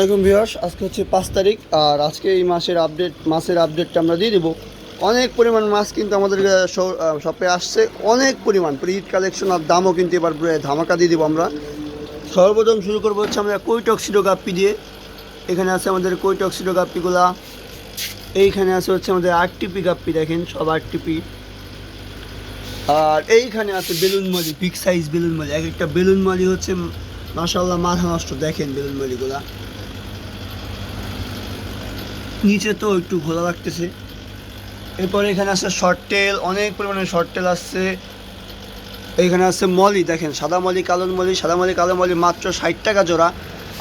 আসসালামু আলাইকুম ভিউয়ার্স, আজকে হচ্ছে 5 তারিখ। আর আজকে এই মাছের আপডেটটা আমরা দিয়ে দেবো। অনেক পরিমাণ মাছ কিন্তু আমাদের শপে আসছে, অনেক পরিমাণ ঈদ কালেকশন। আর দামও কিন্তু এবার ধামাকা দিয়ে দেবো আমরা। সর্বপ্রথম শুরু করবো হচ্ছে আমরা কই টক্সিডো গাপ্পি দিয়ে। এখানে আছে আমাদের কই টক্সিডো গাপ্পিগুলা। এইখানে আছে হচ্ছে আমাদের আরটিপি গাপ্পি, দেখেন সব আরটিপি। আর এইখানে আছে বেলুন মালি, বিগ সাইজ বেলুন মালি। এক একটা বেলুন মালি হচ্ছে মাশাআল্লাহ মাথা নষ্ট, দেখেন বেলুন মালিগুলা। নিচে তো একটু ঘোলা লাগতেছে। এরপরে এখানে আছে শর্ট টেল, অনেক পরিমাণে শর্ট টেল আসছে। এইখানে আছে মলি, দেখেন সাদা মলি, কালো মলি, সাদা মলি, কালো মলি, মাত্র 60 টাকা জোড়া।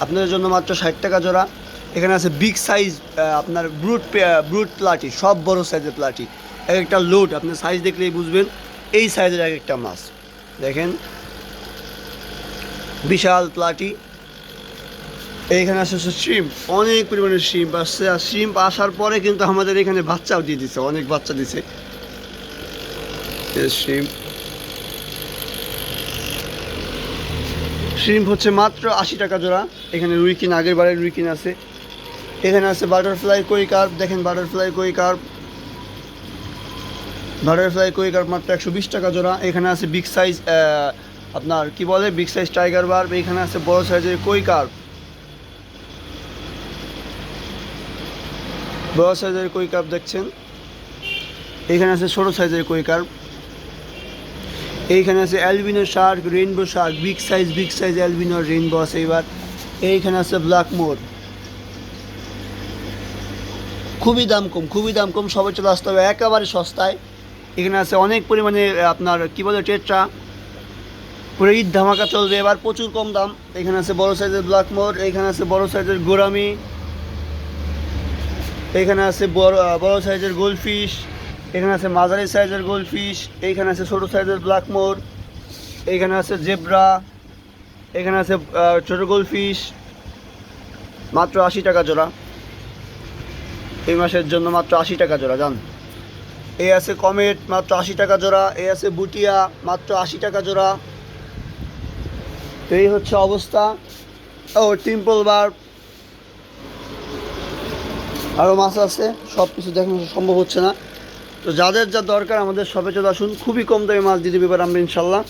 আপনাদের জন্য মাত্র 60 টাকা জোড়া। এখানে আছে বিগ সাইজ আপনার ব্রুট প্লাটি, সব বড় সাইজের প্লাটি। এক একটা লোড, আপনার সাইজ দেখলেই বুঝবেন এই সাইজের এক একটা মাছ। দেখেন বিশাল প্লাটি। এইখানে আসে শ্রিম্প, অনেক পরিমাণে শ্রিম্প আসছে। আর শ্রিম্প আসার পরে কিন্তু আমাদের এখানে বাচ্চাও দিয়ে দিচ্ছে, অনেক বাচ্চা দিছে শ্রিম্প। শ্রিম্প হচ্ছে মাত্র 80 টাকা জোড়া। এখানে রুইকিন, আগের বারের রুইকিন আছে। এখানে আছে বাটারফ্লাই কই কার্প, দেখেন বাটারফ্লাই কই কার্প, বাটারফ্লাই কই কার্প মাত্র 120 টাকা জোড়া। এখানে আছে বিগ সাইজ আপনার কি বলে বিগ সাইজ টাইগার বার্ব। এখানে আছে বড় সাইজের কই কার্প, বড় সাইজের কই কার্প দেখছেন। এখানে আছে ছোটো সাইজের কই কার্প। এইখানে আছে albino Shark, rainbow Shark, big size albino rainbow আছে এবার। এইখানে আছে ব্ল্যাক মোর, খুবই দাম কম, সবাই চলে আসতে হবে একেবারে সস্তায়। এখানে আছে অনেক পরিমাণে আপনার কি বলে টেট্রা, পুরো ঈদ ধামাকা চলবে এবার, প্রচুর কম দাম। এখানে আছে বড় সাইজের ব্ল্যাক মোর, এইখানে আছে বড় সাইজের গোরামি, এখানে আছে বড় সাইজের গোল্ডফিশ, এখানে আছে মাঝারি সাইজের গোল্ডফিশ, এইখানে আছে ছোটো সাইজের ব্ল্যাক মোর, এইখানে আছে জেব্রা, এখানে আছে ছোটো গোল্ডফিশ। মাত্র 80 টাকা জোড়া, এই মাসের জন্য মাত্র 80 টাকা জোড়া জান। এই আছে কমেট, মাত্র 80 টাকা জোড়া। এই আছে বুটিয়া, মাত্র 80 টাকা জোড়া। এই হচ্ছে অবস্থা। ও টিম্পল বার্ব, আরও মাছ আছে, সব কিছু দেখানো সম্ভব হচ্ছে না। তো যাদের যা দরকার আমাদের শপে চলে আসুন, খুবই কম দামে মাছ দিয়ে দেবে এবার আমরা ইনশাল্লাহ।